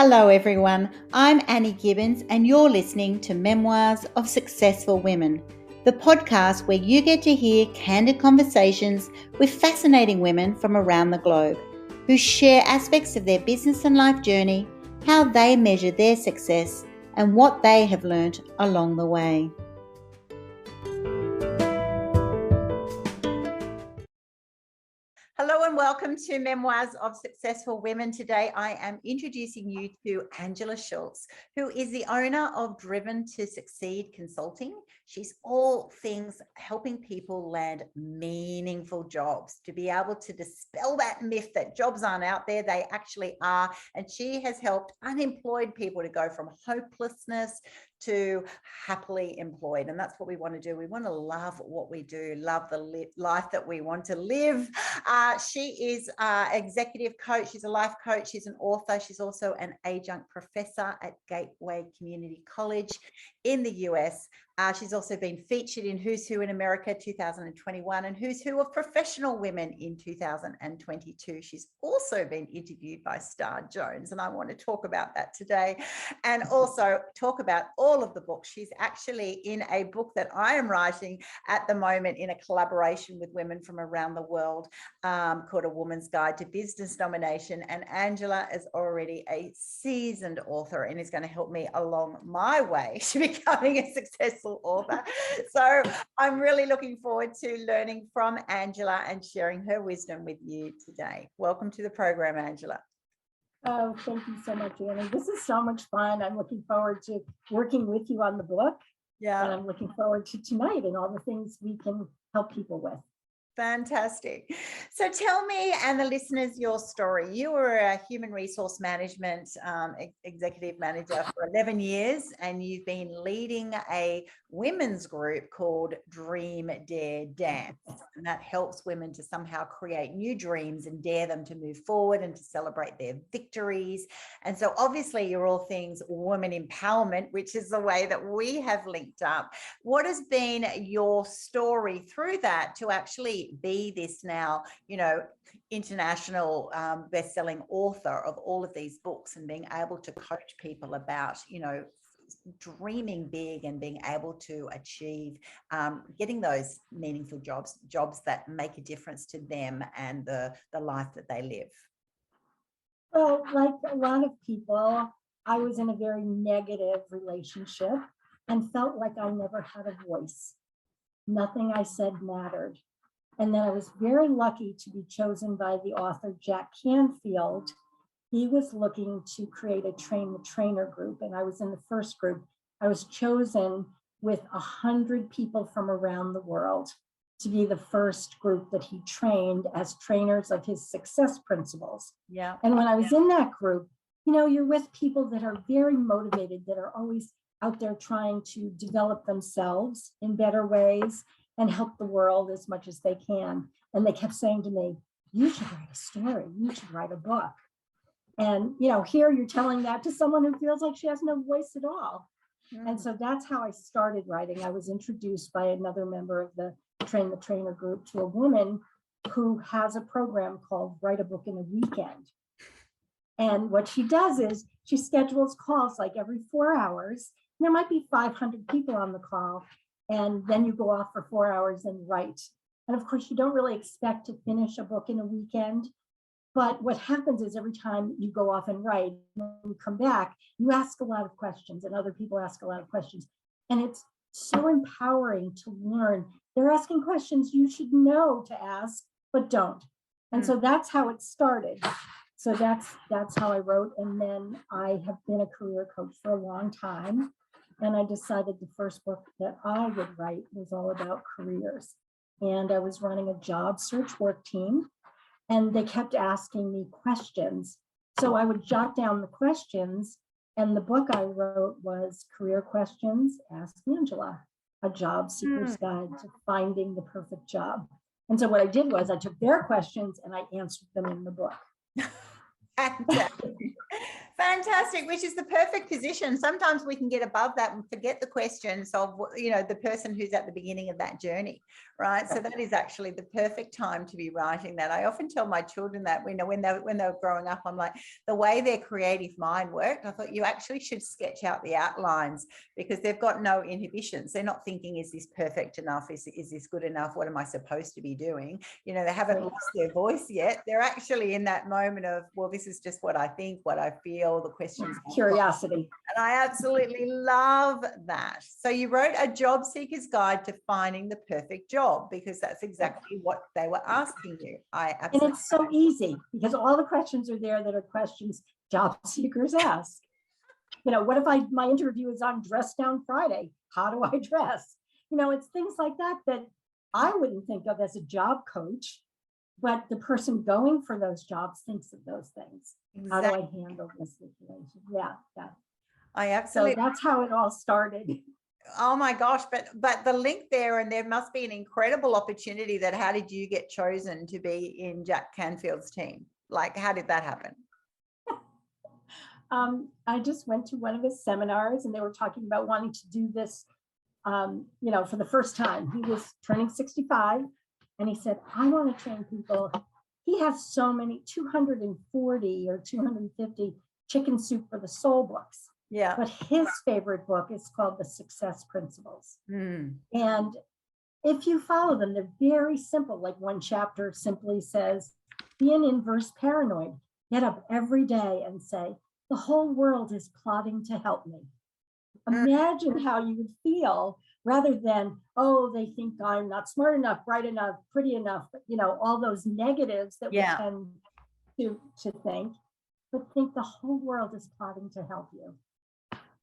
Hello, everyone. I'm Annie Gibbins, and you're listening to Memoirs of Successful Women, the podcast where you get to hear candid conversations with fascinating women from around the globe who share aspects of their business and life journey, how they measure their success, and what they have learned along the way. Hello and welcome to Memoirs of Successful Women. Today I am introducing you to Angela Schutz, who is the owner of Driven to Succeed Consulting. She's all things helping people land meaningful jobs, to be able to dispel that myth that jobs aren't out there. They actually are. And she has helped unemployed people to go from hopelessness to happily employed. And that's what we want to do. We want to love what we do, love the life that we want to live. She is an executive coach. She's a life coach. She's an author. She's also an adjunct professor at Gateway Community College in the US. She's also been featured in Who's Who in America 2021 and Who's Who of Professional Women in 2022. She's also been interviewed by Star Jones, and I want to talk about that today and also talk about all of the books. She's actually in a book that I am writing at the moment in a collaboration with women from around the world called A Woman's Guide to Business Domination. And Angela is already a seasoned author and is going to help me along my way to becoming a successful author. So I'm really looking forward to learning from Angela and sharing her wisdom with you today. Welcome to the program, Angela. Oh, thank you so much, Annie. This is so much fun. I'm looking forward to working with you on the book. Yeah. And I'm looking forward to tonight and all the things we can help people with. Fantastic. So tell me and the listeners your story. You were a human resource management executive manager for 11 years, and you've been leading a women's group called Dream, Dare, Dance. And that helps women to somehow create new dreams and dare them to move forward and to celebrate their victories. And so obviously you're all things women empowerment, which is the way that we have linked up. What has been your story through that to actually be this now, international best-selling author of all of these books and being able to coach people about, dreaming big and being able to achieve getting those meaningful jobs that make a difference to them and the life that they live? Well, like a lot of people, I was in a very negative relationship and felt like I never had a voice. Nothing I said mattered. And then I was very lucky to be chosen by the author Jack Canfield. He was looking to create a train the trainer group, and I was in the first group. I was chosen with 100 people from around the world to be the first group that he trained as trainers of his success principles. Yeah. And when I was in that group, you're with people that are very motivated, that are always out there trying to develop themselves in better ways and help the world as much as they can. And they kept saying to me, you should write a story, you should write a book. And, here you're telling that to someone who feels like she has no voice at all. And so that's how I started writing. I was introduced by another member of the Train the Trainer group to a woman who has a program called Write a Book in a Weekend. And what she does is she schedules calls like every 4 hours. And there might be 500 people on the call. And then you go off for 4 hours and write. And of course, you don't really expect to finish a book in a weekend. But what happens is every time you go off and write, when you come back, you ask a lot of questions and other people ask a lot of questions. And it's so empowering to learn. They're asking questions you should know to ask, but don't. And so that's how it started. So that's how I wrote. And then I have been a career coach for a long time. And I decided the first book that I would write was all about careers. And I was running a job search work team, and they kept asking me questions. So I would jot down the questions, and the book I wrote was Career Questions, Ask Angela, a job seeker's guide to finding the perfect job. And so what I did was I took their questions and I answered them in the book. Fantastic. Fantastic, which is the perfect position. Sometimes we can get above that and forget the questions of, the person who's at the beginning of that journey, right? So that is actually the perfect time to be writing that. I often tell my children that, when they're growing up, I'm like, the way their creative mind worked, I thought you actually should sketch out the outlines, because they've got no inhibitions. They're not thinking, is this perfect enough? Is this good enough? What am I supposed to be doing? They haven't lost their voice yet. They're actually in that moment of, well, this is just what I think, what I feel, the questions. Curiosity. And I absolutely love that. So you wrote a job seeker's guide to finding the perfect job, because that's exactly what they were asking you. And it's so easy, because all the questions are there that are questions job seekers ask. What if my interview is on dress down Friday? How do I dress? It's things like that I wouldn't think of as a job coach, but the person going for those jobs thinks of those things. Exactly. How do I handle this situation? Yeah. I absolutely. So that's how it all started. Oh my gosh, but the link there, and there must be an incredible opportunity that, how did you get chosen to be in Jack Canfield's team? Like, how did that happen? I just went to one of his seminars, and they were talking about wanting to do this, for the first time. He was turning 65, and he said, I want to train people. He has so many, 240 or 250 Chicken Soup for the Soul books. Yeah. But his favorite book is called The Success Principles. Mm. And if you follow them, they're very simple. Like one chapter simply says, be an inverse paranoid. Get up every day and say, the whole world is plotting to help me. Imagine how you would feel, rather than, oh, they think I'm not smart enough, bright enough, pretty enough, all those negatives that we tend to think, but think the whole world is plotting to help you.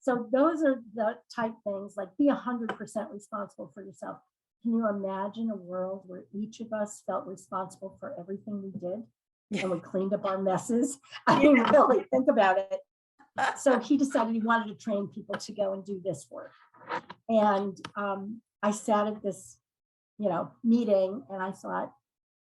So those are the type things, like be 100% responsible for yourself. Can you imagine a world where each of us felt responsible for everything we did? And we cleaned up our messes? I mean, really think about it. So he decided he wanted to train people to go and do this work. And I sat at this, meeting, and I thought,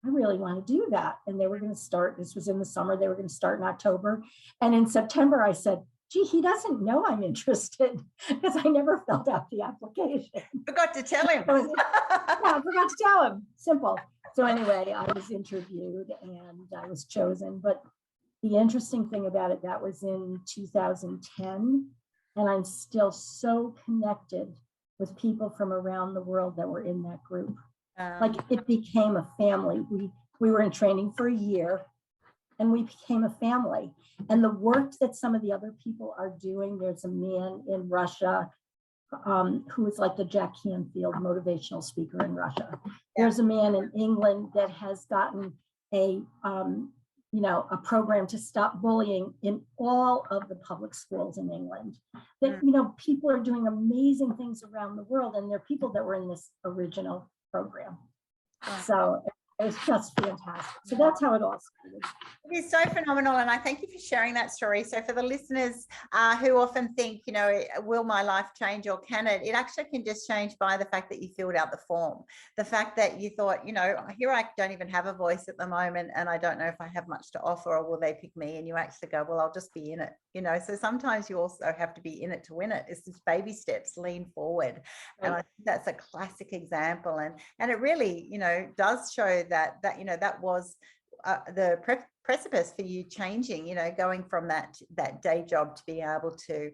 I really want to do that. And they were going to start, this was in the summer, they were going to start in October. And in September, I said, gee, he doesn't know I'm interested, because I never filled out the application. Forgot to tell him. I forgot to tell him. Simple. So anyway, I was interviewed and I was chosen. But the interesting thing about it, that was in 2010. And I'm still so connected with people from around the world that were in that group. Like, it became a family. We were in training for a year, and we became a family. And the work that some of the other people are doing, there's a man in Russia who is like the Jack Canfield motivational speaker in Russia. There's a man in England that has gotten a program to stop bullying in all of the public schools in England. That, people are doing amazing things around the world, and they're people that were in this original program. So it was just fantastic. So that's how it all started. It is so phenomenal, and I thank you for sharing that story. So for the listeners who often think, will my life change, or can it? It actually can just change by the fact that you filled out the form. The fact that you thought, here I don't even have a voice at the moment, and I don't know if I have much to offer, or will they pick me? And you actually go, well, I'll just be in it. So sometimes you also have to be in it to win it. It's just baby steps, lean forward. And I think that's a classic example. And it really, does show that that was the precipice for you changing, going from that day job to being able to,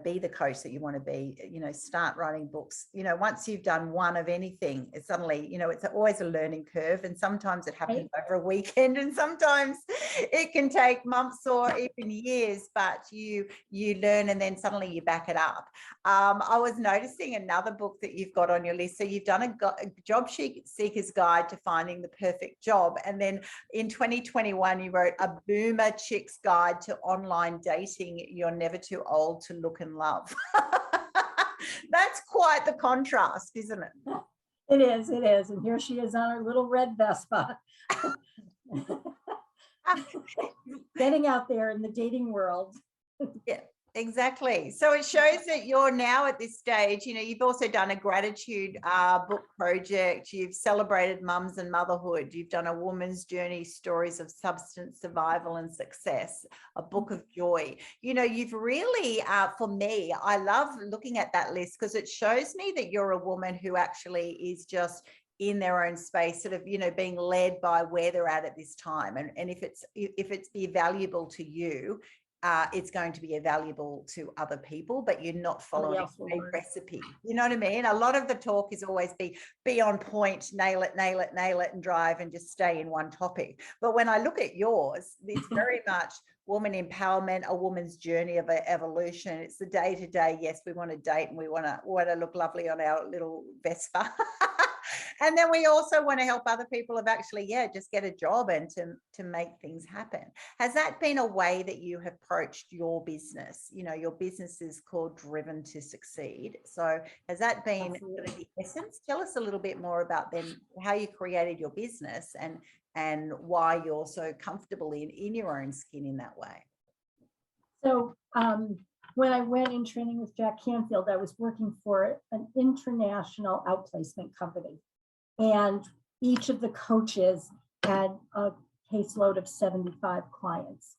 be the coach that you want to be, start writing books. Once you've done one of anything, it's suddenly, it's always a learning curve. And sometimes it happens over a weekend, and sometimes it can take months or even years, but you learn, and then suddenly you back it up. I was noticing another book that you've got on your list. So you've done a job seeker's guide to finding the perfect job. And then in 2021, you wrote a boomer chick's guide to online dating. You're never too old to look and love. That's quite the contrast, isn't it? It is. And here she is on her little red Vespa. Getting out there in the dating world. Yeah. Exactly. So it shows that you're now at this stage, you've also done a gratitude book project. You've celebrated mums and motherhood. You've done a woman's journey, stories of substance survival and success, a book of joy. You've really, for me, I love looking at that list because it shows me that you're a woman who actually is just in their own space, sort of, being led by where they're at this time. And if it's be valuable to you, it's going to be valuable to other people, but you're not following a recipe. You know what I mean? A lot of the talk is always be on point, nail it, and drive and just stay in one topic. But when I look at yours, it's very much woman empowerment, a woman's journey of evolution. It's the day-to-day. Yes, we want to date and we want to look lovely on our little Vespa. And then we also want to help other people of actually, just get a job and to make things happen. Has that been a way that you have approached your business? Your business is called Driven to Succeed. So has that been sort of the essence? Tell us a little bit more about then how you created your business and why you're so comfortable in your own skin in that way. So when I went in training with Jack Canfield, I was working for an international outplacement company. And each of the coaches had a caseload of 75 clients.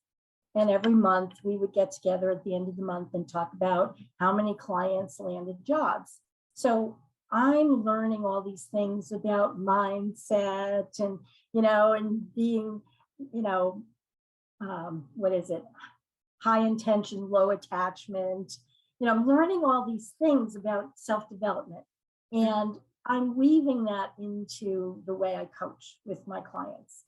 And every month we would get together at the end of the month and talk about how many clients landed jobs. So I'm learning all these things about mindset and, and being, what is it? High intention, low attachment. I'm learning all these things about self-development, and I'm weaving that into the way I coach with my clients.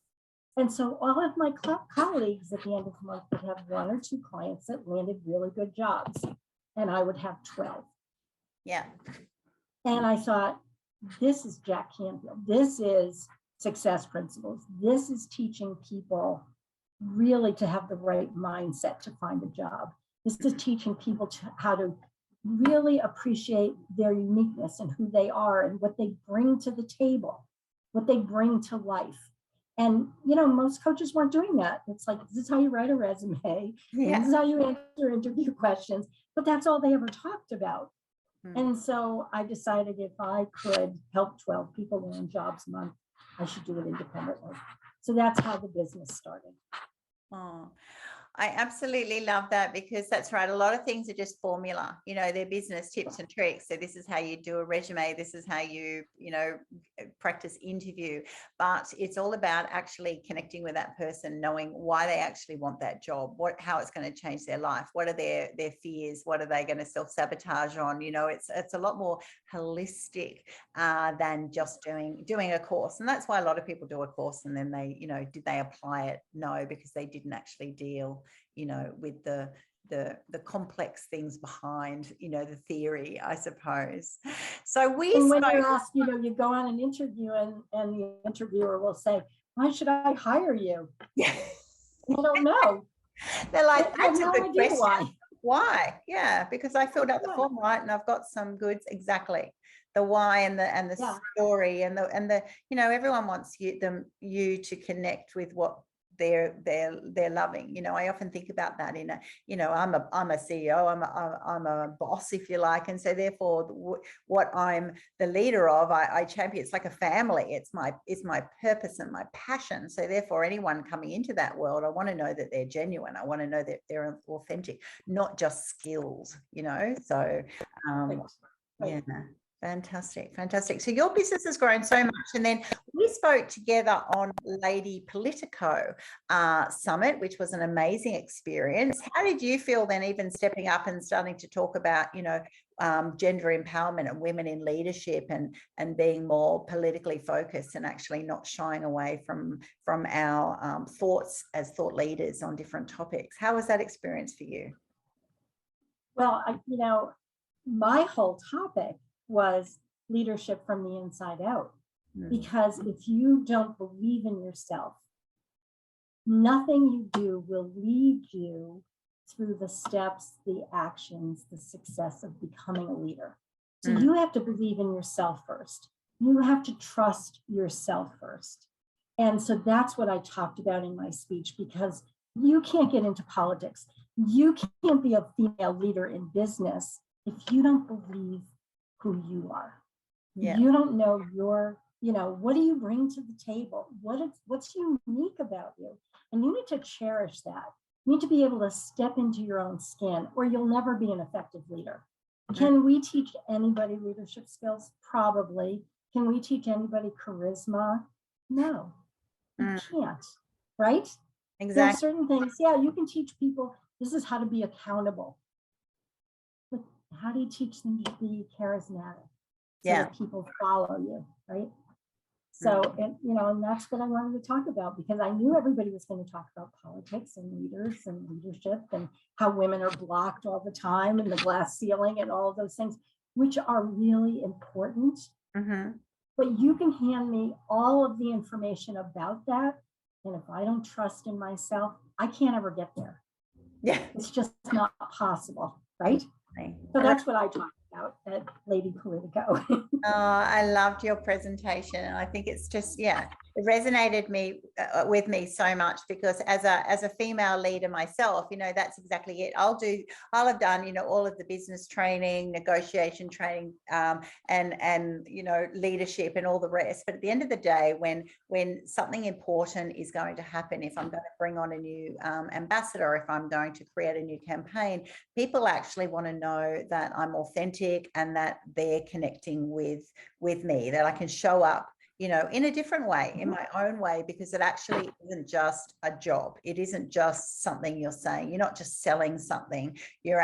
And so all of my colleagues at the end of the month would have 1 or 2 clients that landed really good jobs, and I would have 12. Yeah. And I thought, this is Jack Canfield. This is success principles. This is teaching people really to have the right mindset to find a job. This is teaching people how to really appreciate their uniqueness and who they are and what they bring to the table, what they bring to life. And, most coaches weren't doing that. It's like, this is how you write a resume. Yeah. This is how you answer interview questions. But that's all they ever talked about. And so I decided if I could help 12 people land jobs a month, I should do it independently. So that's how the business started. Oh, I absolutely love that, because that's right. A lot of things are just formula, they're business tips and tricks. So this is how you do a resume. This is how you, practice interview. But it's all about actually connecting with that person, knowing why they actually want that job, how it's going to change their life. What are their fears? What are they going to self-sabotage on? It's a lot more holistic than just doing a course. And that's why a lot of people do a course and then they, did they apply it? No, because they didn't actually deal with the complex things behind, the theory, I suppose. So when you ask, you go on an interview and the interviewer will say, why should I hire you? Yeah. You don't know. They're like, that's a good question. Why? Yeah, because I filled out the form right and I've got some goods. Exactly. The why and the story and the everyone wants you to connect with what they're loving. I often think about that in I'm a CEO, I'm a boss, if you like, and so therefore what I'm the leader of, I champion. It's like a family. It's my purpose and my passion. So therefore anyone coming into that world, I want to know that they're genuine. I want to know that they're authentic, not just skills, so yeah. Fantastic. So your business has grown so much, and then we spoke together on Lady Politico Summit, which was an amazing experience. How did you feel then, even stepping up and starting to talk about, gender empowerment and women in leadership and being more politically focused and actually not shying away from our thoughts as thought leaders on different topics? How was that experience for you? Well, my whole topic was leadership from the inside out, because if you don't believe in yourself, nothing you do will lead you through the steps, the actions, the success of becoming a leader. So you have to believe in yourself first. You have to trust yourself first. And so that's what I talked about in my speech, because you can't get into politics. You can't be a female leader in business if you don't believe who you are. Yeah. You don't know what do you bring to the table? What's unique about you? And you need to cherish that. You need to be able to step into your own skin, or you'll never be an effective leader. Can we teach anybody leadership skills? Probably. Can we teach anybody charisma? No, you can't, right? Exactly. There are certain things, yeah, you can teach people, this is how to be accountable. But how do you teach them to be charismatic? So that people follow you, right? So, and that's what I wanted to talk about, because I knew everybody was going to talk about politics and leaders and leadership and how women are blocked all the time and the glass ceiling and all of those things, which are really important. But you can hand me all of the information about that. And if I don't trust in myself, I can't ever get there. Yeah. It's just not possible, right? So that's what I talk about at Lady Politico. I loved your presentation, and I think it's just, it resonated with me so much, because as a female leader myself, that's exactly it. I'll have done, all of the business training, negotiation training, and leadership and all the rest. But at the end of the day, when something important is going to happen, if I'm going to bring on a new ambassador, if I'm going to create a new campaign, people actually want to know that I'm authentic and that they're connecting with me, that I can show up, in a different way, in my own way, because it actually isn't just a job. It isn't just something you're saying. You're not just selling something. You're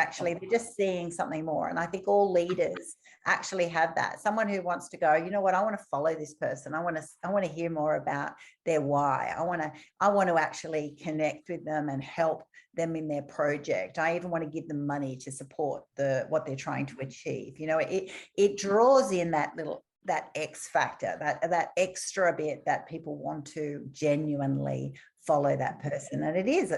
just seeing something more. And I think all leaders actually have that. Someone who wants to go, you know what, I want to follow this person. I want to hear more about their why. I want to actually connect with them and help them in their project. I even want to give them money to support what they're trying to achieve. It draws in that X factor, that extra bit that people want to genuinely follow that person. And it is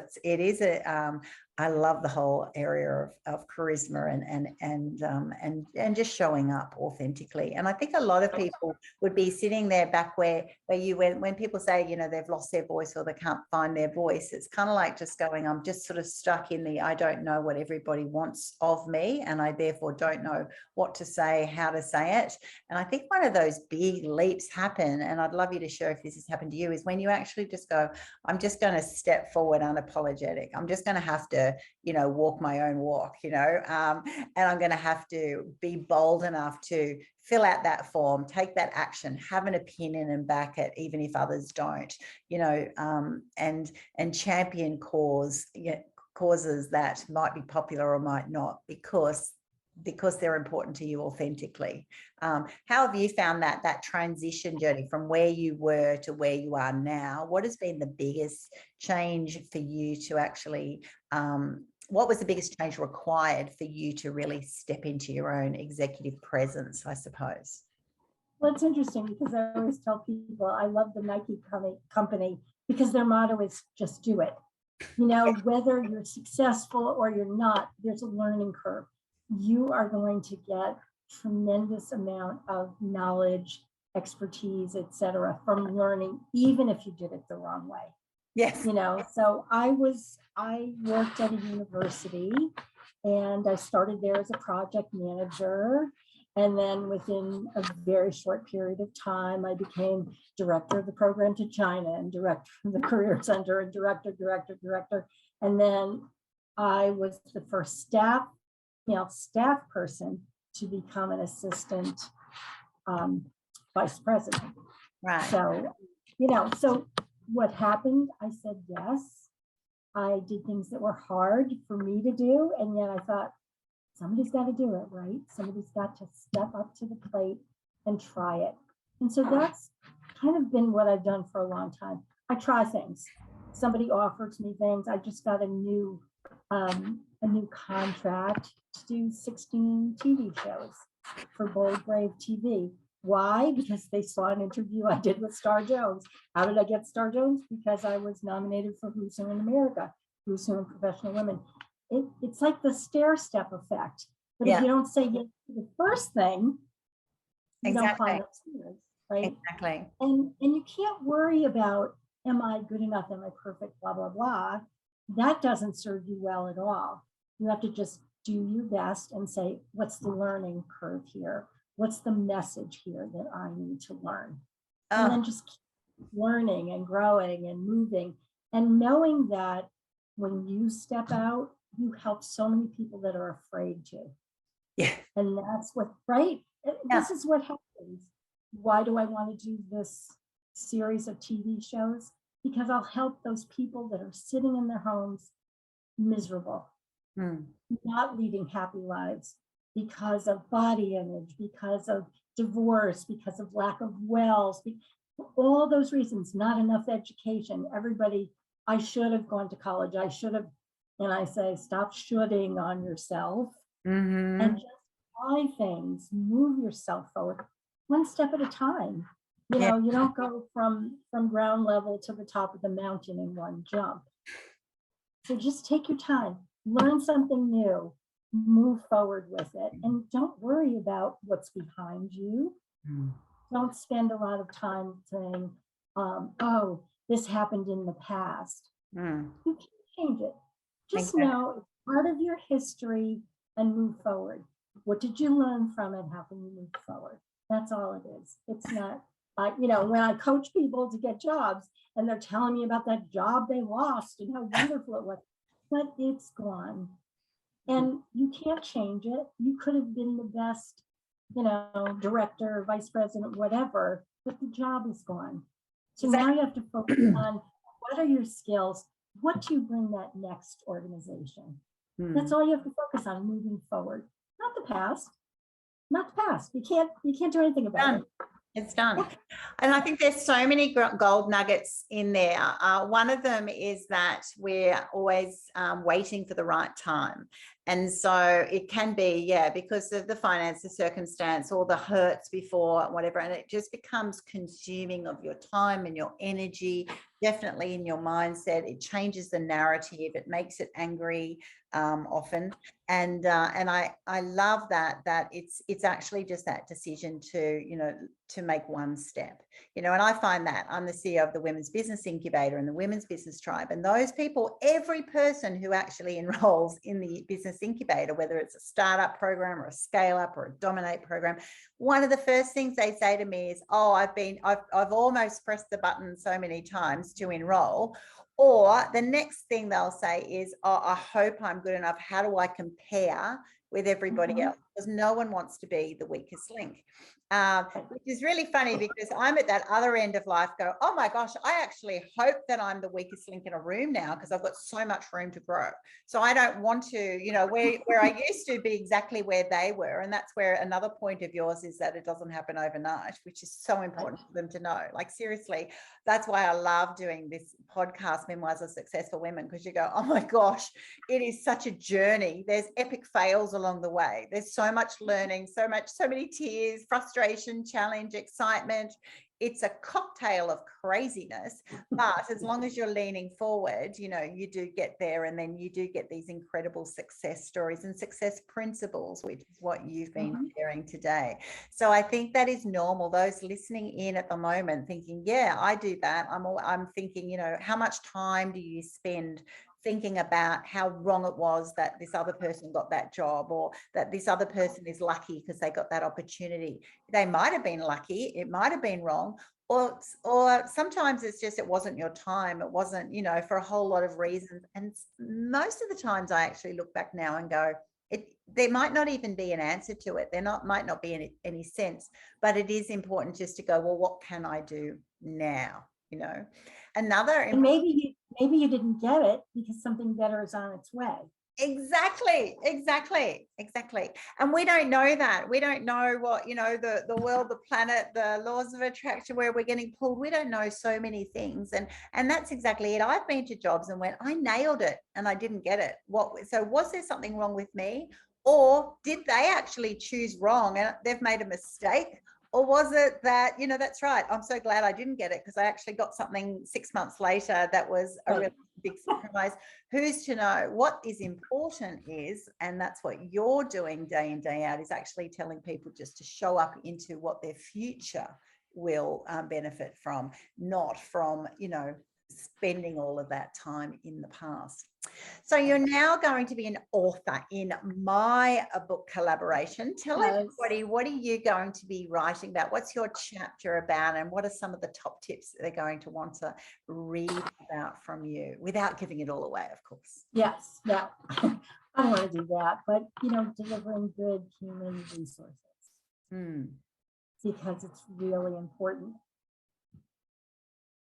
I love the whole area of charisma and just showing up authentically. And I think a lot of people would be sitting there back where when people say, they've lost their voice or they can't find their voice, it's kind of like just going, I'm just sort of stuck in I don't know what everybody wants of me, and I therefore don't know what to say, how to say it. And I think one of those big leaps happen, and I'd love you to share if this has happened to you, is when you actually just go, I'm just going to step forward unapologetic. I'm just going to have to walk my own walk, and I'm going to have to be bold enough to fill out that form, take that action, have an opinion and back it, even if others don't, and champion causes that might be popular or might not, because they're important to you authentically. How have you found that transition journey from where you were to where you are now? What has been the biggest change for you to actually, what was the biggest change required for you to really step into your own executive presence, I suppose? Well, it's interesting because I always tell people I love the Nike company because their motto is just do it. Whether you're successful or you're not, there's a learning curve. You are going to get tremendous amount of knowledge, expertise, etc., from learning, even if you did it the wrong way. Yes. So I worked at a university, and I started there as a project manager. And then within a very short period of time, I became director of the program to China and director of the Career Center and director. And then I was the first staff person to become an assistant vice president. Right. So, so what happened? I said yes. I did things that were hard for me to do. And yet I thought, somebody's got to do it, right? Somebody's got to step up to the plate and try it. And so that's kind of been what I've done for a long time. I try things. Somebody offers me things. I just got a new contract to do 16 TV shows for Bold Brave TV. Why? Because they saw an interview I did with Star Jones. How did I get Star Jones? Because I was nominated for Who's Who in America, Who's Who in Professional Women. It's like the stair step effect. But if you don't say yes to the first thing, you don't climb up stairs, right? Exactly. And you can't worry about, am I good enough? Am I perfect? Blah, blah, blah. that doesn't serve you well at all. You have to just do your best and say, what's the learning curve here? What's the message here that I need to learn? And then just keep learning and growing and moving and knowing that when you step out, you help so many people that are afraid to. Yeah. And that's what, right? Yeah. This is what happens. Why do I want to do this series of TV shows? Because I'll help those people that are sitting in their homes miserable, not leading happy lives because of body image, because of divorce, because of lack of wealth, all those reasons, not enough education. Everybody, I should have gone to college. I should have, and I say, stop shoulding on yourself and just try things, move yourself forward one step at a time. You know, you don't go from ground level to the top of the mountain in one jump. So just take your time, learn something new, move forward with it, and don't worry about what's behind you. Don't spend a lot of time saying, oh, this happened in the past. You can't change it. Just know it's part of your history and move forward. What did you learn from it? How can you move forward? That's all it is. It's not, you know, when I coach people to get jobs and they're telling me about that job they lost and how wonderful it was, but it's gone. And you can't change it. You could have been the best, you know, director, vice president, whatever, but the job is gone. So now you have to focus on what are your skills? What do you bring that next organization? That's all you have to focus on moving forward, not the past. Not the past. You can't do anything about it. It's done. And I think there's so many gold nuggets in there. One of them is that we're always waiting for the right time. And so it can be, because of the finance, the circumstance, or the hurts before, whatever. And it just becomes consuming of your time and your energy, definitely in your mindset. It changes the narrative. It makes it angry often. And I love that it's actually just that decision to, you know, to make one step, you know. And I find that I'm the CEO of the Women's Business Incubator and the Women's Business Tribe, and those people, every person who actually enrolls in the Business Incubator, whether it's a startup program or a scale up or a dominate program, one of the first things they say to me is, oh, I've almost pressed the button so many times to enroll. Or the next thing they'll say is, oh, I hope I'm good enough. How do I compare with everybody else? Because no one wants to be the weakest link. Which is really funny because I'm at that other end of life go, oh my gosh, I actually hope that I'm the weakest link in a room now because I've got so much room to grow. So I don't want to, you know, where I used to be exactly where they were. And that's where another point of yours is that it doesn't happen overnight, which is so important for them to know. Like, seriously, that's why I love doing this podcast, Memoirs of Successful Women, because you go, oh my gosh, it is such a journey. There's epic fails along the way. There's so much learning, so many tears, frustration, challenge, excitement. It's a cocktail of craziness, but as long as you're leaning forward, you know, you do get there, and then you do get these incredible success stories and success principles, which is what you've been sharing today. So I think that is normal. Those listening in at the moment thinking, yeah, I do that. I'm thinking, you know, how much time do you spend thinking about how wrong it was that this other person got that job, or that this other person is lucky because they got that opportunity? They might have been lucky, it might have been wrong, or sometimes it's just, it wasn't your time. It wasn't, you know, for a whole lot of reasons. And most of the times I actually look back now and go, there might not even be an answer to it. Might not be any sense, but it is important just to go, well, what can I do now? You know, and maybe you didn't get it because something better is on its way. Exactly. And we don't know that. We don't know what, you know, the world, the planet, the laws of attraction, where we're getting pulled. We don't know so many things. And that's exactly it. I've been to jobs and went, I nailed it and I didn't get it. So was there something wrong with me? Or did they actually choose wrong and they've made a mistake? Or was it that, you know, that's right, I'm so glad I didn't get it because I actually got something 6 months later that was a really big surprise. Who's to know? What is important is, and that's what you're doing day in, day out, is actually telling people just to show up into what their future will benefit from, not from, you know, spending all of that time in the past. So you're now going to be an author in my book collaboration. Tell everybody, what are you going to be writing about? What's your chapter about? And what are some of the top tips that they're going to want to read about from you, without giving it all away, of course? Yes, yeah. I don't want to do that, but delivering good human resources. Because it's really important.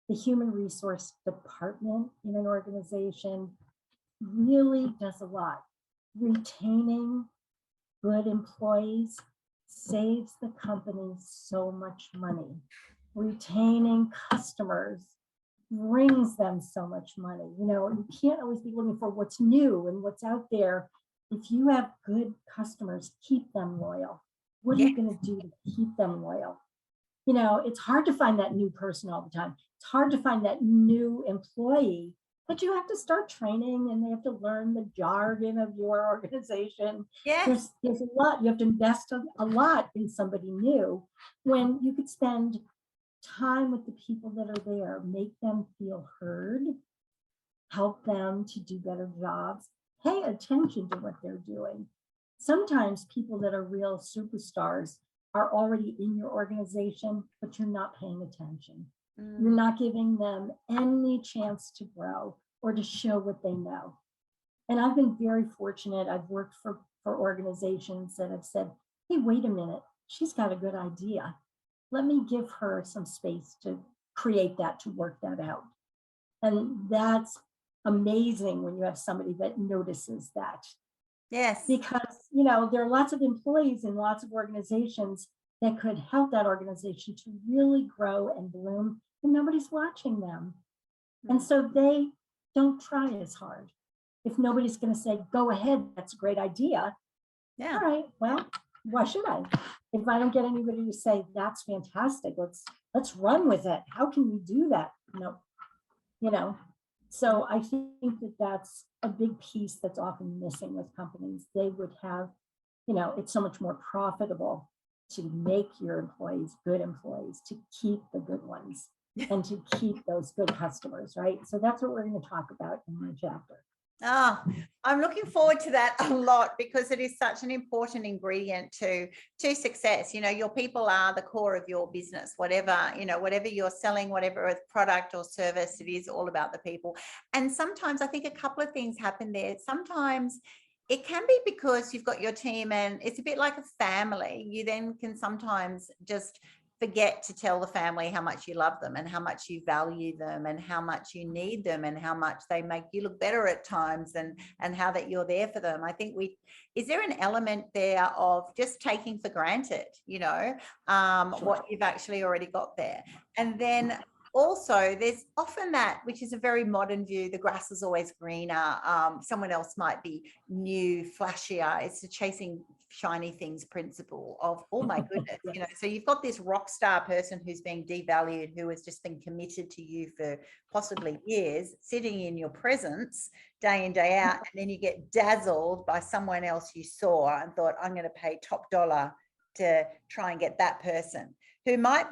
The human resource department in an organization really does a lot. Retaining good employees saves the company so much money. Retaining customers brings them so much money. You can't always be looking for what's new and what's out there. If you have good customers, keep them loyal. What are you going to do to keep them loyal? It's hard to find that new person all the time. It's hard to find that new employee, but you have to start training and they have to learn the jargon of your organization. There's a lot. You have to invest a lot in somebody new when you could spend time with the people that are there, make them feel heard, help them to do better jobs, pay attention to what they're doing. Sometimes people that are real superstars are already in your organization, but you're not paying attention. You're not giving them any chance to grow or to show what they know. And I've been very fortunate. I've worked for organizations that have said, hey, wait a minute, she's got a good idea. Let me give her some space to create that, to work that out. And that's amazing when you have somebody that notices that. Yes. Because, there are lots of employees in lots of organizations that could help that organization to really grow and bloom, and nobody's watching them. And so they don't try as hard. If nobody's going to say, go ahead, that's a great idea. Yeah. All right, well, why should I? If I don't get anybody to say, that's fantastic, let's run with it. How can we do that? No. So I think that that's a big piece that's often missing with companies. They would have, it's so much more profitable to make your employees good employees, to keep the good ones and to keep those good customers, right? So that's what we're going to talk about in my chapter. Oh, I'm looking forward to that a lot, because it is such an important ingredient to success. Your people are the core of your business, whatever you're selling, whatever product or service, it is all about the people. And sometimes I think a couple of things happen there. Sometimes it can be because you've got your team and it's a bit like a family. You then can sometimes just forget to tell the family how much you love them and how much you value them and how much you need them and how much they make you look better at times, and how that you're there for them. I think is there an element there of just taking for granted, what you've actually already got there? And then also there's often that, which is a very modern view, the grass is always greener. Someone else might be new, flashier. It's the chasing shiny things principle of, oh my goodness, so you've got this rock star person who's being devalued, who has just been committed to you for possibly years, sitting in your presence day in, day out, and then you get dazzled by someone else you saw and thought, I'm going to pay top dollar to try and get that person, who might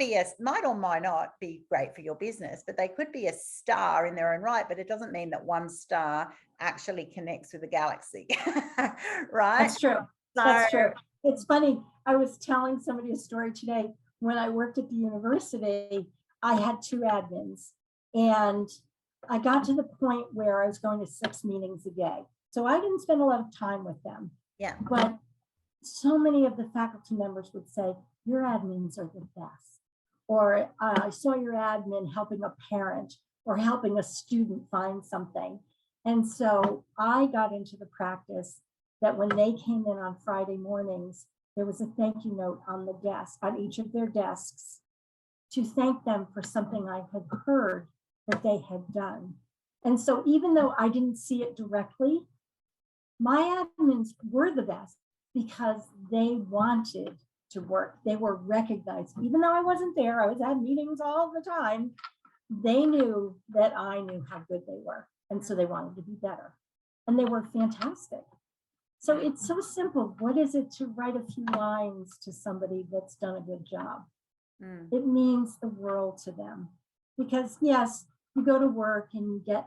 or might not be great for your business, but they could be a star in their own right. But it doesn't mean that one star actually connects with the galaxy. Right? That's true. That's true. It's funny. I was telling somebody a story today. When I worked at the university, I had 2 admins, and I got to the point where I was going to 6 meetings a day. So I didn't spend a lot of time with them. Yeah. But so many of the faculty members would say, your admins are the best. Or I saw your admin helping a parent or helping a student find something. And so I got into the practice that when they came in on Friday mornings, there was a thank you note on the desk, on each of their desks, to thank them for something I had heard that they had done. And so even though I didn't see it directly, my admins were the best because they wanted to work. They were recognized. Even though I wasn't there, I was at meetings all the time. They knew that I knew how good they were. And so they wanted to be better. And they were fantastic. So it's so simple. What is it to write a few lines to somebody that's done a good job? It means the world to them. Because yes, you go to work and you get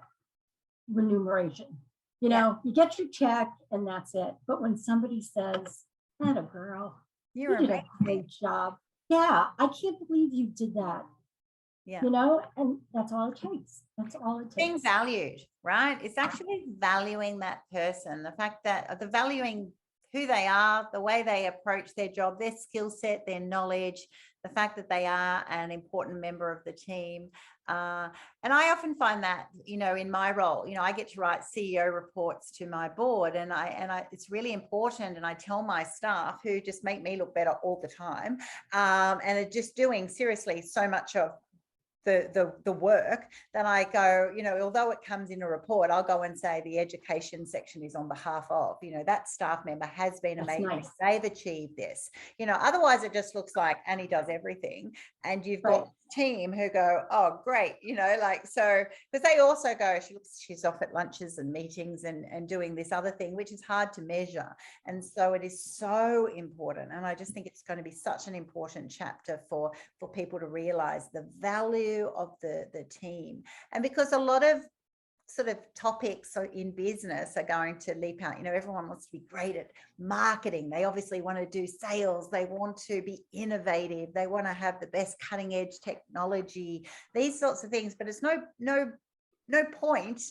remuneration. You know, you get your check and that's it. But when somebody says, "Atta girl, you did a great job. Yeah, I can't believe you did that." Yeah. You know, and that's all it takes. That's all it takes. Being valued, right? It's actually valuing that person, the fact that the valuing who they are, the way they approach their job, their skill set, their knowledge, the fact that they are an important member of the team. And I often find that, you know, in my role, you know, I get to write CEO reports to my board, and it's really important. And I tell my staff, who just make me look better all the time, and are just doing seriously so much of the work, that I go, you know, although it comes in a report, I'll go and say the education section is on behalf of, you know, that staff member has been amazing. Nice. They've achieved this, you know, otherwise it just looks like Annie does everything. And you've got team who go, "Oh, great," you know, like, so, because they also go, she's off at lunches and meetings and doing this other thing, which is hard to measure. And so it is so important. And I just think it's going to be such an important chapter for people to realize the value of the team. And because a lot of sort of topics in business are going to leap out, you know, everyone wants to be great at marketing. They obviously want to do sales. They want to be innovative. They want to have the best cutting edge technology, these sorts of things. But it's no point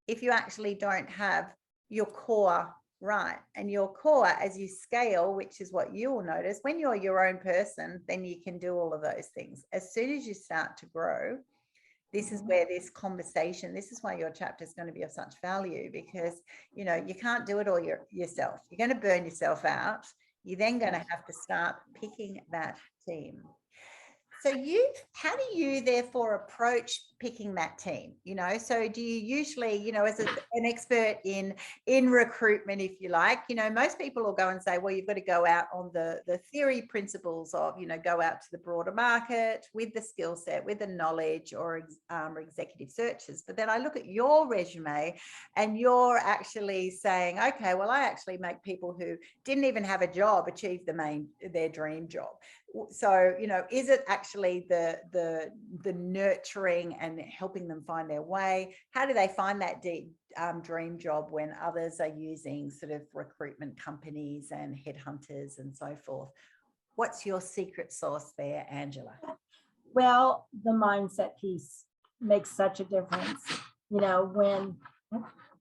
if you actually don't have your core right. And your core, as you scale, which is what you will notice when you're your own person, then you can do all of those things. As soon as you start to grow, this is where this conversation, this is why your chapter is going to be of such value, because, you know, you can't do it all yourself. You're going to burn yourself out. You're then going to have to start picking that team. So how do you therefore approach picking that team? You know, so do you usually, you know, as an expert in recruitment, if you like, you know, most people will go and say, well, you've got to go out on the theory principles of, you know, go out to the broader market with the skill set, with the knowledge, or executive searches. But then I look at your resume and you're actually saying, okay, well, I actually make people who didn't even have a job achieve their dream job. So, you know, is it actually the nurturing and helping them find their way? How do they find that dream job when others are using sort of recruitment companies and headhunters and so forth? What's your secret sauce there, Angela? Well, the mindset piece makes such a difference. You know,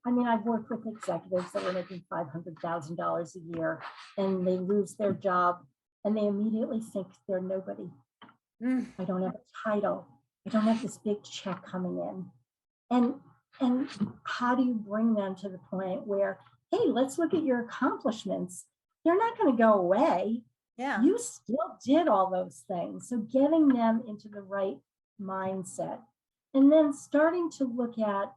I've worked with executives that are making $500,000 a year and they lose their job and they immediately think they're nobody. I don't have a title. I don't have this big check coming in. And how do you bring them to the point where, hey, let's look at your accomplishments. They're not going to go away. Yeah. You still did all those things. So getting them into the right mindset and then starting to look at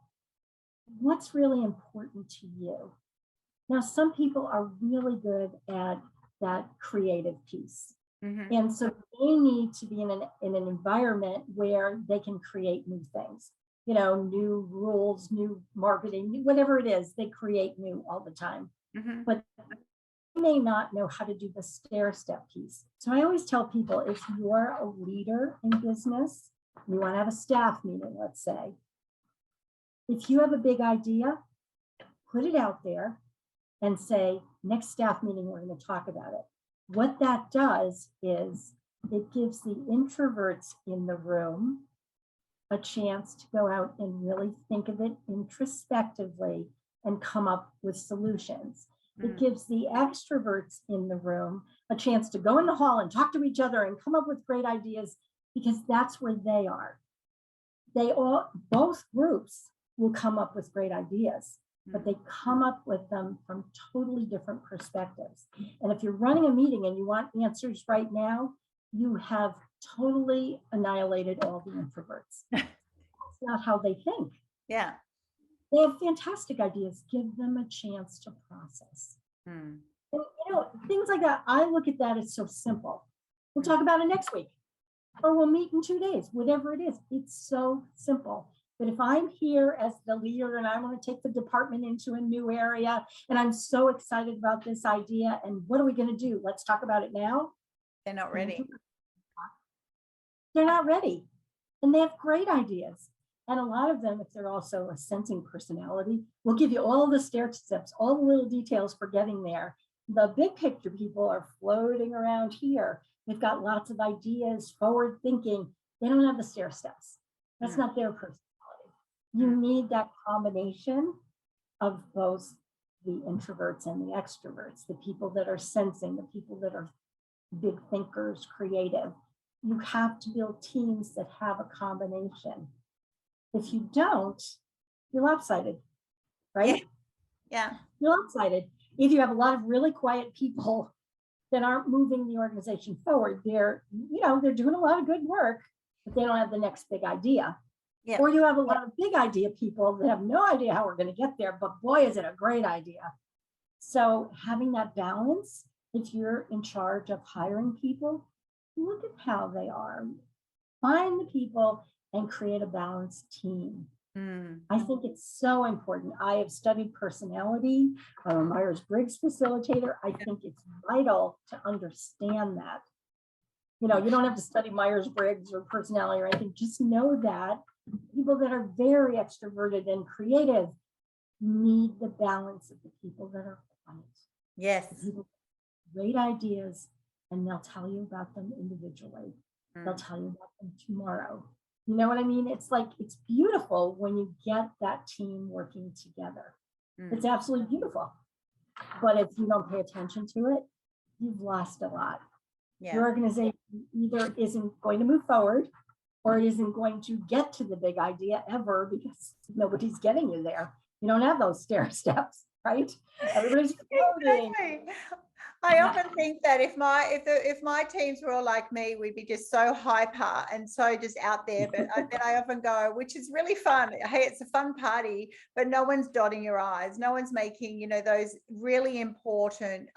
what's really important to you. Now, some people are really good at that creative piece. Mm-hmm. And so they need to be in an environment where they can create new things, you know, new rules, new marketing, whatever it is, they create new all the time. Mm-hmm. But they may not know how to do the stair-step piece. So I always tell people, if you're a leader in business, you want to have a staff meeting, let's say. If you have a big idea, put it out there and say, next staff meeting, we're going to talk about it. What that does is it gives the introverts in the room a chance to go out and really think of it introspectively and come up with solutions. It gives the extroverts in the room a chance to go in the hall and talk to each other and come up with great ideas, because that's where they are. Both groups will come up with great ideas, but they come up with them from totally different perspectives. And if you're running a meeting and you want answers right now, you have totally annihilated all the introverts. That's not how they think. Yeah. They have fantastic ideas. Give them a chance to process. And, you know, things like that, I look at that as so simple. We'll talk about it next week, or we'll meet in 2 days, whatever it is. It's so simple. But if I'm here as the leader and I want to take the department into a new area and I'm so excited about this idea, and what are we going to do? Let's talk about it now. They're not ready. They're not ready. And they have great ideas. And a lot of them, if they're also a sensing personality, will give you all the stair steps, all the little details for getting there. The big picture people are floating around here. They've got lots of ideas, forward thinking. They don't have the stair steps. That's not their personality. You need that combination of both the introverts and the extroverts, the people that are sensing, the people that are big thinkers, creative. You have to build teams that have a combination. If you don't, you're lopsided, right? Yeah. You're lopsided. If you have a lot of really quiet people that aren't moving the organization forward, they're doing a lot of good work, but they don't have the next big idea. Yeah. Or you have a lot of big idea people that have no idea how we're going to get there, but boy, is it a great idea. So having that balance, if you're in charge of hiring people, look at how they are. Find the people and create a balanced team. I think it's so important. I have studied personality. I'm a Myers-Briggs facilitator. I think it's vital to understand that. You don't have to study Myers-Briggs or personality or anything. Just know that people that are very extroverted and creative need the balance of the people that are quiet. Yes. Great ideas, and they'll tell you about them individually. They'll tell you about them tomorrow. You know what I mean? It's like, it's beautiful when you get that team working together. It's absolutely beautiful. But if you don't pay attention to it, you've lost a lot. Yeah. Your organization either isn't going to move forward or it isn't going to get to the big idea ever because nobody's getting you there. You don't have those stair steps, right? Everybody's floating. Exactly. I often think that if my teams were all like me, we'd be just so hyper and so just out there. But then I often go, which is really fun. Hey, it's a fun party, but no one's dotting your I's. No one's making, those really important,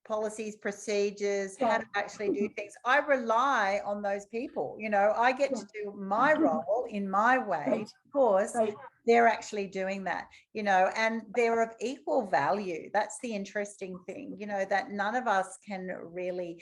policies, procedures, how to actually do things. I rely on those people. I get to do my role in my way. Of course, they're actually doing that, and they're of equal value. That's the interesting thing, that none of us can really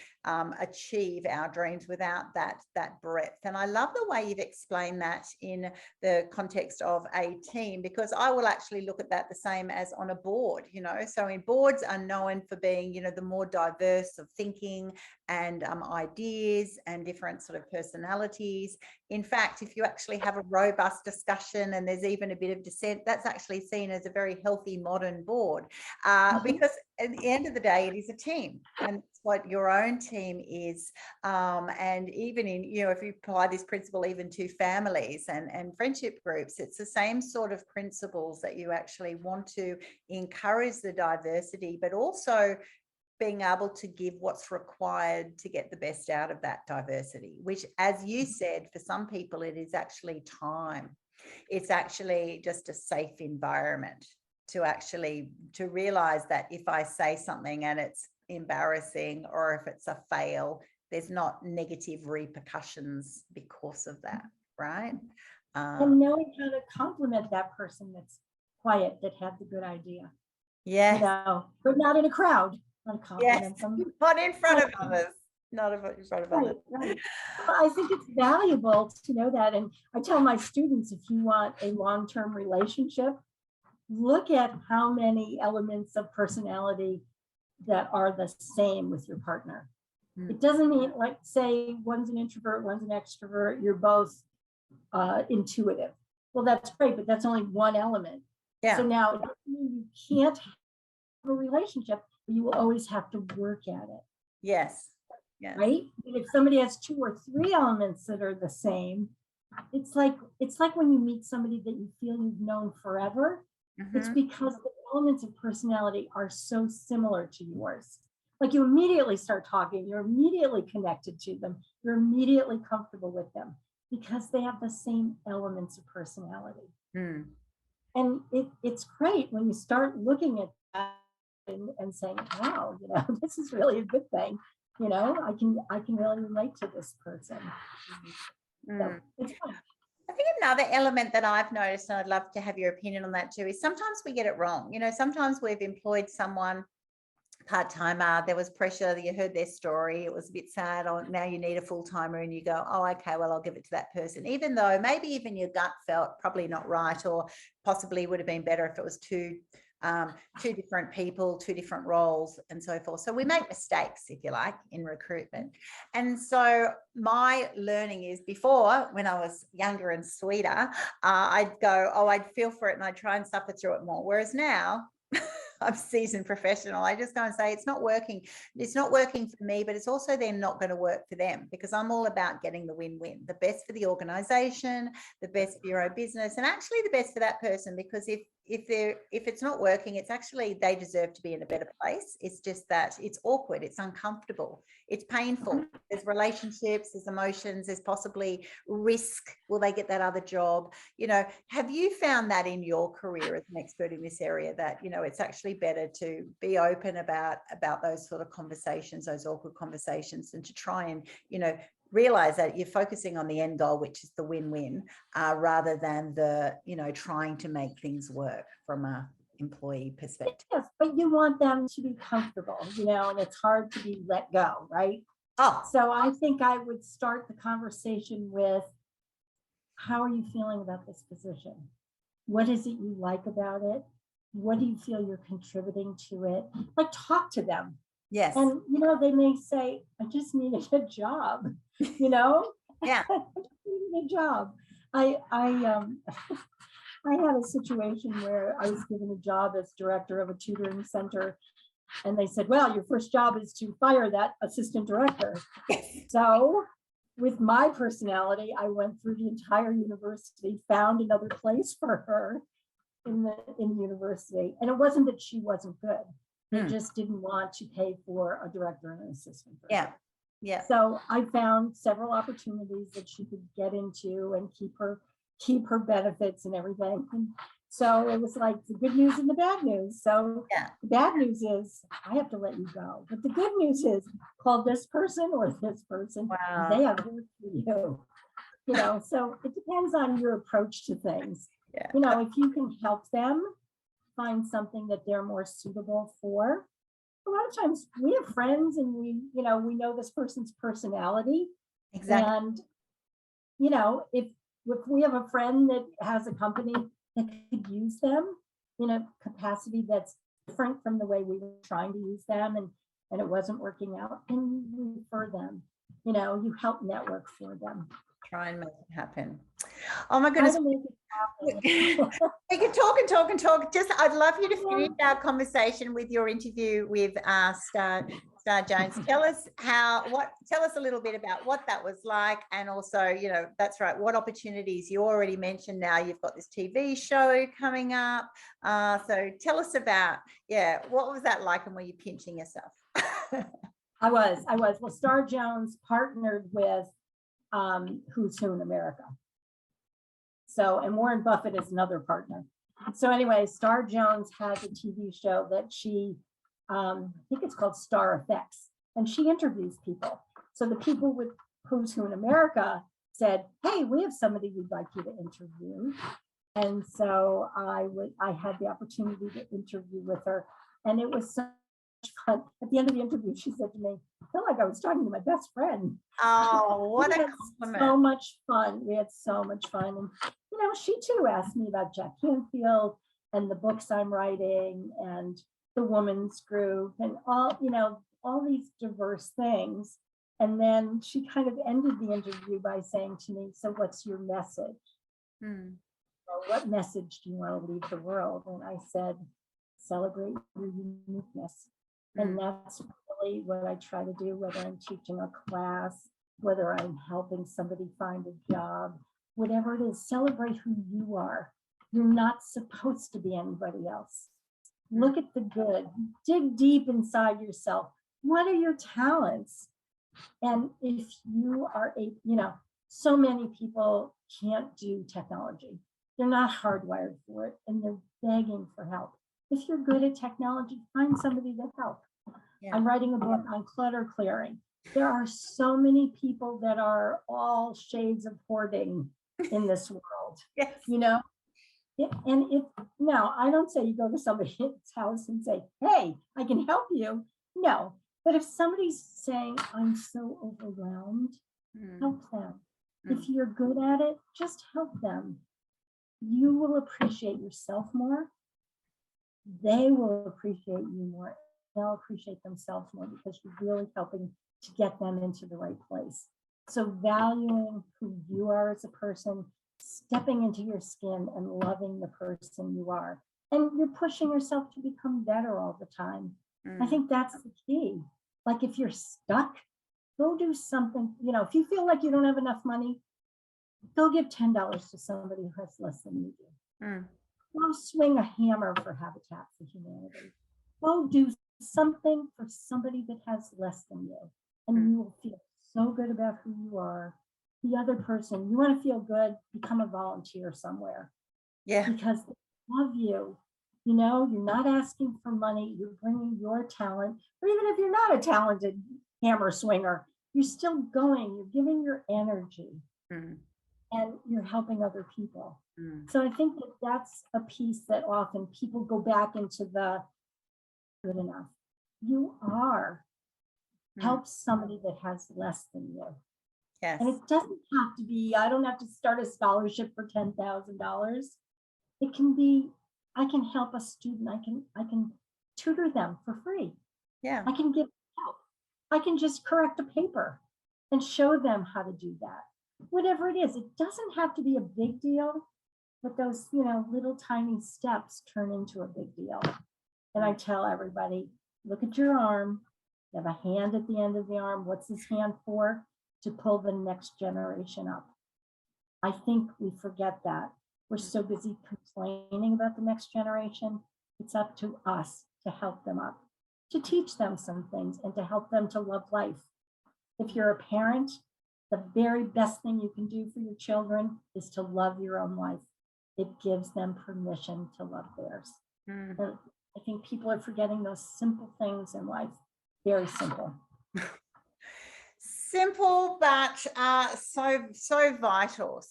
achieve our dreams without that breadth. And I love the way you've explained that in the context of a team, because I will actually look at that the same as on a board, so in boards are known for being, the more diverse of thinking and ideas and different sort of personalities. In fact, if you actually have a robust discussion and there's even a bit of dissent, that's actually seen as a very healthy modern board, because at the end of the day, it is a team, and it's what your own team is. And even in, if you apply this principle even to families and friendship groups, it's the same sort of principles that you actually want to encourage the diversity, but also being able to give what's required to get the best out of that diversity, which, as you said, for some people, it is actually time. It's actually just a safe environment to realize that if I say something and it's embarrassing or if it's a fail, there's not negative repercussions because of that, right? And knowing how to compliment that person that's quiet, that had the good idea. Yes. But not in a crowd. Yes, not in front of others. Not in front of others. Right. I think it's valuable to know that. And I tell my students, if you want a long-term relationship, look at how many elements of personality that are the same with your partner. It doesn't mean, like, say one's an introvert, one's an extrovert, you're both intuitive. Well, that's great, but that's only one element. Yeah. So now it doesn't mean you can't have a relationship, but you will always have to work at it. Yes. Yes. Right? And if somebody has 2 or 3 elements that are the same, it's like when you meet somebody that you feel you've known forever. It's because the elements of personality are so similar to yours. Like, you immediately start talking, you're immediately connected to them, you're immediately comfortable with them because they have the same elements of personality. And it's great when you start looking at that and saying, wow, this is really a good thing. I can really relate to this person. So it's fun. I think another element that I've noticed, and I'd love to have your opinion on that too, is sometimes we get it wrong. Sometimes we've employed someone part-timer, there was pressure, you heard their story, it was a bit sad, oh, now you need a full-timer, and you go, oh, okay, well, I'll give it to that person, even though maybe even your gut felt probably not right, or possibly would have been better if it was two different people, two different roles, and so forth. So we make mistakes, if you like, in recruitment. And so my learning is, before, when I was younger and sweeter, I'd go, oh, I'd feel for it and I'd try and suffer through it more. Whereas now, I'm a seasoned professional. I just go and say, it's not working. It's not working for me, but it's also then not going to work for them, because I'm all about getting the win-win, the best for the organization, the best for your own business, and actually the best for that person, because if it's not working, it's actually, they deserve to be in a better place. It's just that it's awkward, it's uncomfortable, it's painful. There's relationships, there's emotions, there's possibly risk. Will they get that other job? You know, have you found that in your career as an expert in this area, that, you know, it's actually better to be open about those sort of conversations, those awkward conversations, and to try and, you know, realize that you're focusing on the end goal, which is the win-win, rather than the, you know, trying to make things work from a employee perspective. Yes, but you want them to be comfortable, you know, and it's hard to be let go, right? Oh, So I think I would start the conversation with, how are you feeling about this position? What is it you like about it? What do you feel you're contributing to it? Like, talk to them. yes. And, you know, they may say, I just needed a job, you know? Yeah. I just needed a job. I had a situation where I was given a job as director of a tutoring center, and they said, well, your first job is to fire that assistant director. So with my personality, I went through the entire university, found another place for her in the university. And it wasn't that she wasn't good. They just didn't want to pay for a director and an assistant. Yeah. Yeah. So I found several opportunities that she could get into and keep her benefits and everything. And so it was like the good news and the bad news. So the bad news is I have to let you go. But the good news is, call this person or this person. Wow. They have work for you. You know, so it depends on your approach to things. Yeah. You know, if you can help them find something that they're more suitable for. A lot of times we have friends and we know this person's personality. Exactly. And, you know, if we have a friend that has a company that could use them in a capacity that's different from the way we were trying to use them, and it wasn't working out, then you refer them, you know, you help network for them. Try and make it happen. Oh my goodness. We could talk and talk and talk. Just, I'd love you to finish our conversation with your interview with Star Jones. Tell us a little bit about what that was like, and also, you know, that's right, what opportunities you already mentioned. Now you've got this TV show coming up. So tell us about, what was that like, and were you pinching yourself? I was. Well, Star Jones partnered with Who's Who in America. So, and Warren Buffett is another partner. So anyway, Star Jones has a TV show that she, I think it's called Star Effects, and she interviews people. So the people with Who's Who in America said, hey, we have somebody we'd like you to interview. And so I had the opportunity to interview with her, and it was so much fun. At the end of the interview, she said to me, I feel like I was talking to my best friend. Oh, what a compliment. So much fun. We had so much fun. And, you know, she too asked me about Jack Canfield and the books I'm writing and the women's group and all, you know, all these diverse things. And then she kind of ended the interview by saying to me, so what's your message? Or what message do you want to leave the world? And I said, celebrate your uniqueness. And that's really what I try to do, whether I'm teaching a class, whether I'm helping somebody find a job, whatever it is, celebrate who you are. You're not supposed to be anybody else. Look at the good, dig deep inside yourself. What are your talents? And if you are so many people can't do technology. They're not hardwired for it, and they're begging for help. If you're good at technology, find somebody to help. Yeah. I'm writing a book on clutter clearing. There are so many people that are all shades of hoarding in this world. Yes. You know, and now I don't say you go to somebody's house and say, hey, I can help you. No. But if somebody's saying, I'm so overwhelmed, help them. If you're good at it, just help them. You will appreciate yourself more. They will appreciate you more. They'll appreciate themselves more because you're really helping to get them into the right place. So valuing who you are as a person, stepping into your skin and loving the person you are. And you're pushing yourself to become better all the time. I think that's the key. Like if you're stuck, go do something. You know, if you feel like you don't have enough money, go give $10 to somebody who has less than you do. Go swing a hammer for Habitat for Humanity. Go do something for somebody that has less than you. And you will feel so good about who you are. The other person, you want to feel good, become a volunteer somewhere. Yeah. Because they love you. You know, you're not asking for money. You're bringing your talent. Or even if you're not a talented hammer swinger, you're still going. You're giving your energy. And you're helping other people. So I think that that's a piece that often people go back into the good enough. You are. Help somebody that has less than you. Yes. And it doesn't have to be, I don't have to start a scholarship for $10,000. It can be, I can help a student. I can tutor them for free. Yeah. I can give help. I can just correct a paper and show them how to do that. Whatever it is, it doesn't have to be a big deal, but those, you know, little tiny steps turn into a big deal. And I tell everybody, look at your arm. You have a hand at the end of the arm. What's this hand for? To pull the next generation up. I think we forget that. We're so busy complaining about the next generation. It's up to us to help them up, to teach them some things and to help them to love life. If you're a parent, the very best thing you can do for your children is to love your own life. It gives them permission to love theirs. I think people are forgetting those simple things in life. Very simple. Simple, but so vital.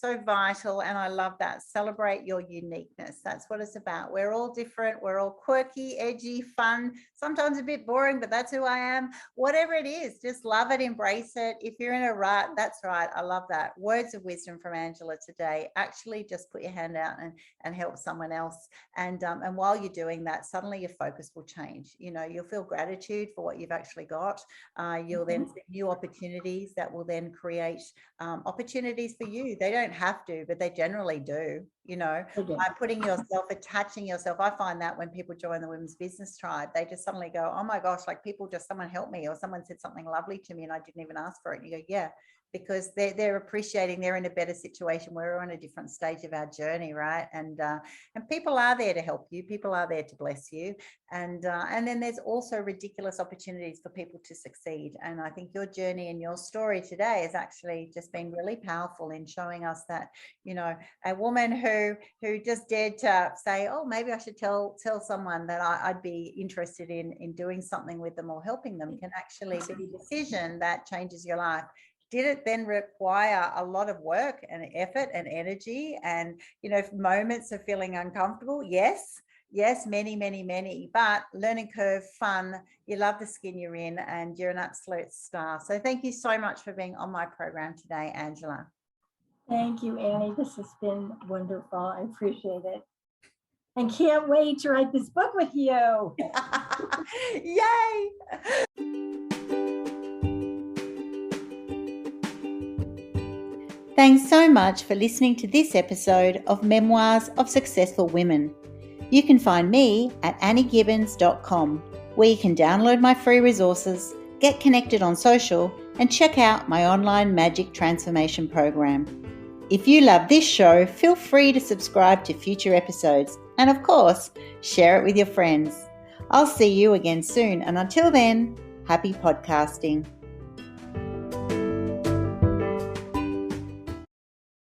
And I love that. Celebrate your uniqueness. That's what it's about. We're all different. We're all quirky, edgy, fun, sometimes a bit boring, but that's who I am. Whatever it is, just love it, embrace it. If you're in a rut, that's right. I love that. Words of wisdom from Angela today. Actually just put your hand out and help someone else. And while you're doing that, suddenly your focus will change. You know, you'll feel gratitude for what you've actually got. You'll then see new opportunities that will then create opportunities for you. They don't have to, but they generally do. You know, by putting yourself, attaching yourself. I find that when people join the Women's Business Tribe, they just suddenly go, oh my gosh, like someone helped me, or someone said something lovely to me and I didn't even ask for it. And you go, yeah, because they're appreciating, they're in a better situation. We're on a different stage of our journey, right? And people are there to help you. People are there to bless you. And then there's also ridiculous opportunities for people to succeed. And I think your journey and your story today has actually just been really powerful in showing us that, you know, a woman who just dared to say, oh, maybe I should tell someone that I'd be interested in doing something with them or helping them can actually be a decision that changes your life. Did it then require a lot of work and effort and energy and, you know, moments of feeling uncomfortable? Yes, many, but learning curve, fun, you love the skin you're in and you're an absolute star. So thank you so much for being on my program today, Angela. Thank you, Annie. This has been wonderful. I appreciate it. And can't wait to write this book with you. Yay! Thanks so much for listening to this episode of Memoirs of Successful Women. You can find me at anniegibbins.com, where you can download my free resources, get connected on social, and check out my online magic transformation program. If you love this show, feel free to subscribe to future episodes and, of course, share it with your friends. I'll see you again soon, and until then, happy podcasting.